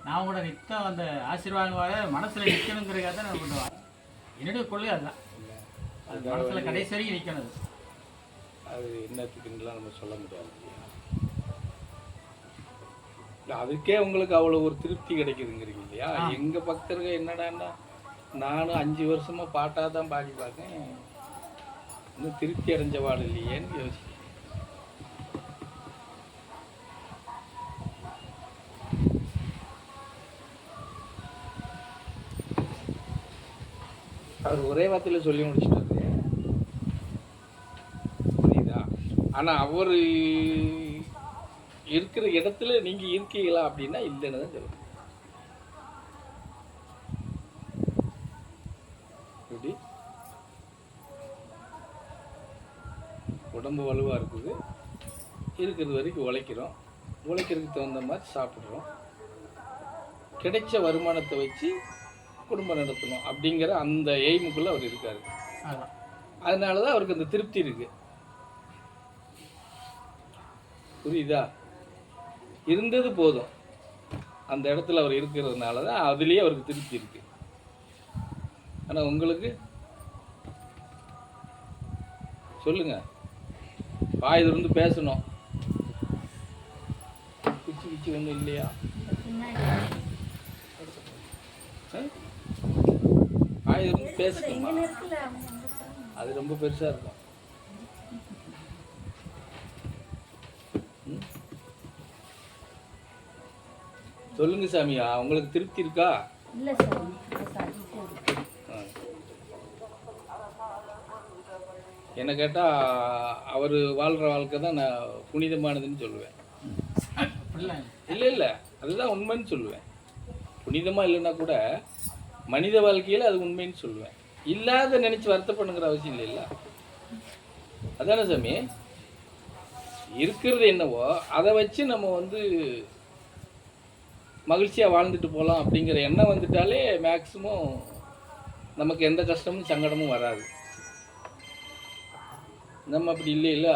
நான் கூட நித்தம் அந்த ஆசீர்வாதம் வர மனசில் நிற்கணுங்கிறதுக்காக தான் நான் பண்ணுவேன். என்னுடைய கொள்கை அதுதான். அது மனசில் கடைசி வரைக்கும் நிற்கணும். அது என்னத்துக்குலாம் நம்ம சொல்ல முடியாது. இல்லை அதுக்கே உங்களுக்கு அவ்வளோ ஒரு திருப்தி கிடைக்குதுங்கிறீங்க இல்லையா? எங்கள் பக்தர்கள் என்னடான்னா நானும் 5 வருஷமாக பாட்டாக தான் பாடி பார்க்கேன், இன்னும் திருப்தி அடைஞ்ச பாடு இல்லையேன்னு யோசிக்கிறேன். அவர் ஒரே வார்த்தையில் சொல்லி முடிச்சுட்டாரு, புரியுதா? ஆனால் அவர் இருக்கிற இடத்துல நீங்கள் இருக்கீங்களா அப்படின்னா இல்லைன்னு தான் சொல்லுங்க. எப்படி உடம்பு வலுவாக இருக்குது, இருக்கிறது வரைக்கும் உழைக்கிறோம், உழைக்கிறதுக்கு தகுந்த மாதிரி சாப்பிட்றோம், கிடைச்ச வருமானத்தை வச்சு குடும்பம் நடத்தணும் அப்படிங்கிற அந்த எய்முக்குள்ளே அவர் இருக்காரு. அதனால தான் அவருக்கு அந்த திருப்தி இருக்கு. புரியுதா? இருந்தது போதும், அந்த இடத்துல அவர் இருக்கிறதுனால தான் அதுலேயே அவருக்கு திருப்தி இருக்கு. ஆனால் உங்களுக்கு சொல்லுங்க, வாய் திறந்து பேசணும். பிச்சு பிச்சு ஒன்றும் இல்லையா? வாய் திறந்து பேசணுமா? அது ரொம்ப பெருசாக இருக்கும். சொல்லுங்க சாமியா, உங்களுக்கு திருப்தி இருக்கா? என்ன கேட்டால் அவர் வாழ்கிற வாழ்க்கை தான் நான் புனிதமானதுன்னு சொல்லுவேன். இல்லை இல்லை, அதுதான் உண்மைன்னு சொல்லுவேன். புனிதமாக இல்லைன்னா கூட மனித வாழ்க்கையில் அது உண்மைன்னு சொல்லுவேன். இல்லாத நினச்சி வருத்தப்படுங்கிற அவசியம் இல்லைல்ல. அதானே சாமி? இருக்கிறது என்னவோ அதை வச்சு நம்ம மகிழ்ச்சியாக வாழ்ந்துட்டு போகலாம் அப்படிங்கிற எண்ணம் வந்துட்டாலே மேக்ஸிமம் நமக்கு எந்த கஷ்டமும் சங்கடமும் வராது. நம்ம அப்படி இல்லைல்ல.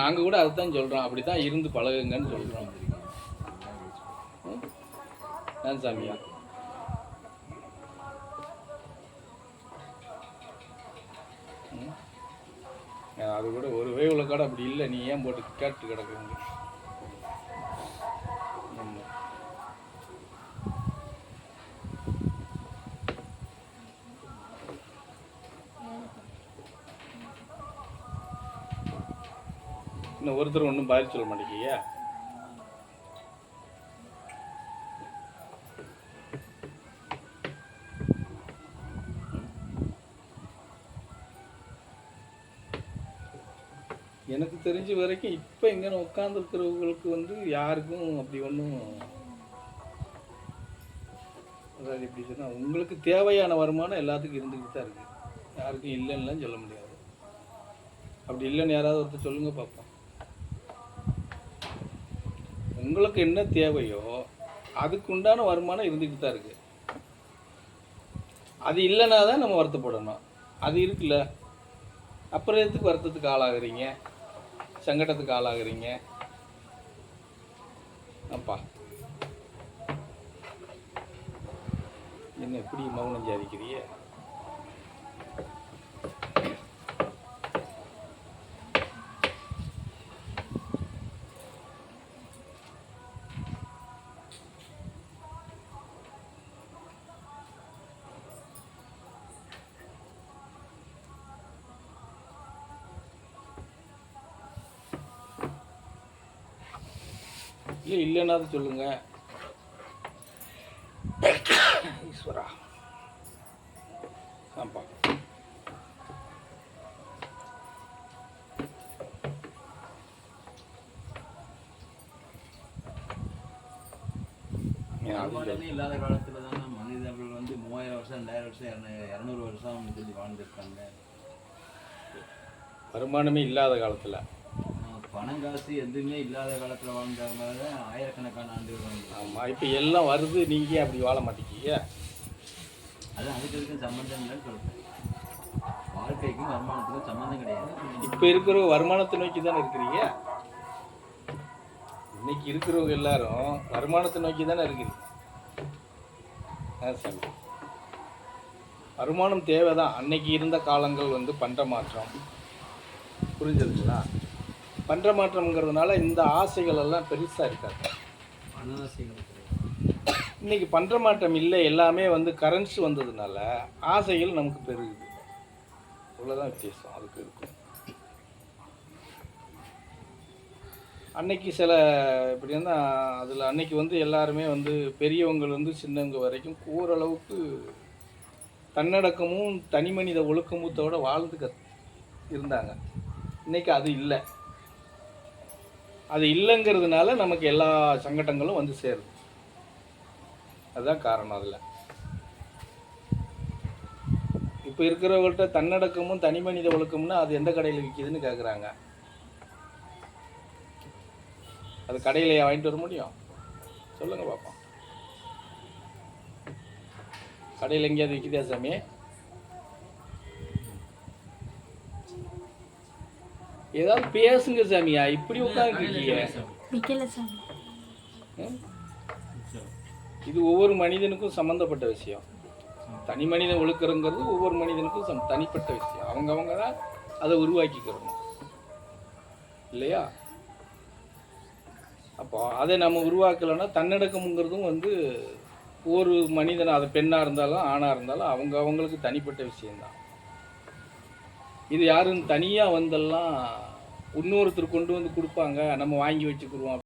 நாங்கள் கூட அதை தான் சொல்கிறோம், அப்படி தான் இருந்து பழகுங்கன்னு சொல்கிறோம். நான் சாமியா அது கூட ஒரு வேவுல கூட அப்படி இல்லை, நீ ஏன் போட்டு கேட்டு கிடக்குங்க. இன்னும் ஒருத்தர் ஒன்றும் பாதிச்சு சொல்ல மாட்டேங்கியா? எனக்கு தெரிஞ்ச வரைக்கும் இப்போ இங்கே உட்காந்துருக்கிறவங்களுக்கு யாருக்கும் அப்படி ஒன்றும், அதாவது எப்படி சொன்னால் உங்களுக்கு தேவையான வருமானம் எல்லாத்துக்கும் இருந்துக்கிட்டு தான் இருக்குது. யாருக்கும் இல்லைன்னுலாம் சொல்ல முடியாது. அப்படி இல்லைன்னு யாராவது ஒருத்தர் சொல்லுங்க பார்ப்போம். உங்களுக்கு என்ன தேவையோ அதுக்கு உண்டான வருமானம் இருந்துக்கிட்டு தான் இருக்குது. அது இல்லைன்னா தான் நம்ம வருத்தப்படணும். அது இருக்குல்ல, அப்புறம் எதுக்கு வருத்தத்துக்கு ஆளாகிறீங்க, சங்கடத்துக்கு ஆளாகிறீங்க? அப்பா என்ன எப்படி மௌனம் ஜாதிக்கிறிய? இல்லை இல்லைன்னா சொல்லுங்க. ஈஸ்வரா ஆப்பா, இல்லாத காலத்தில் தான் மனிதர்கள் 3000 வருஷம் 2000 வருஷம் 200 வருஷம் சொல்லி வாழ்ந்துருக்காங்க. வருமானமே இல்லாத காலத்தில், பணம் காசு எதுவுமே இல்லாத காலத்தில் வாழ்ந்தவங்க தான் ஆயிரக்கணக்கான ஆண்டுகள். ஆமாம், இப்போ எல்லாம் வருது, நீங்கள் அப்படி வாழ மாட்டேங்கிங்க. அது அதுக்கு சம்மந்தம் இல்லைன்னு சொல்கிறேன். வாழ்க்கைக்கும் வருமானத்துக்கும் சம்மந்தம் கிடையாது. இப்போ இருக்கிற வருமானத்தை நோக்கி தானே இருக்கிறீங்க. இன்னைக்கு இருக்கிறவங்க எல்லாரும் வருமானத்தை நோக்கி தானே இருக்குது. சரி, வருமானம் தேவைதான். அன்னைக்கு இருந்த காலங்கள் வந்து பண்ட மாற்றம், புரிஞ்சிருக்குங்களா? பண்ட மாற்றம்ங்கிறதுனால இந்த ஆசைகள் எல்லாம் பெருசாக இருக்காது. இன்னைக்கு பண்ட மாற்றம் இல்லை, எல்லாமே வந்து கரன்சி வந்ததுனால ஆசைகள் நமக்கு பெருகுது. இவ்வளோதான் வித்தியாசம் அதுக்கு இருக்கும். அன்னைக்கு சில எப்படின்னா அதில் அன்னைக்கு வந்து எல்லாருமே வந்து பெரியவங்கலேருந்து சின்னவங்க வரைக்கும் ஓரளவுக்கு தன்னடக்கமும் தனி மனித ஒழுக்கமுத்தோட வாழ்ந்து இருந்தாங்க. இன்னைக்கு அது இல்லை. அது இல்லைங்கிறதுனால நமக்கு எல்லா சங்கடங்களும் வந்து சேருது. அதுதான் காரணம். அதில் இப்போ இருக்கிறவங்கள்ட்ட தன்னடக்கமும் தனி மனித ஒழுக்கம்னா அது எந்த கடையில் விற்கிதுன்னு கேட்குறாங்க. அது கடையிலையா வாங்கிட்டு வர முடியும்? சொல்லுங்க பார்ப்போம். கடையில் எங்கேயாவது விற்கிதா சாமி? ஏதாவது பேசுங்க சாமியா, இப்படி உட்காந்துருக்கீங்க. இது ஒவ்வொரு மனிதனுக்கும் சம்மந்தப்பட்ட விஷயம். தனி மனித ஒழுக்கங்கிறது ஒவ்வொரு மனிதனுக்கும் தனிப்பட்ட விஷயம். அவங்கவுங்க தான் அதை உருவாக்கிக்கிறணும் இல்லையா? அப்போ அதை நம்ம உருவாக்கலைன்னா தன்னடக்கம்ங்கிறதும் வந்து ஒரு மனிதன், அது பெண்ணாக இருந்தாலும் ஆணாக இருந்தாலும் அவங்களுக்கு தனிப்பட்ட விஷயந்தான். இது யாரும் தனியாக வந்தெல்லாம் இன்னொருத்தர் கொண்டு வந்து கொடுப்பாங்க, நம்ம வாங்கி வச்சுக்கிடுவோம்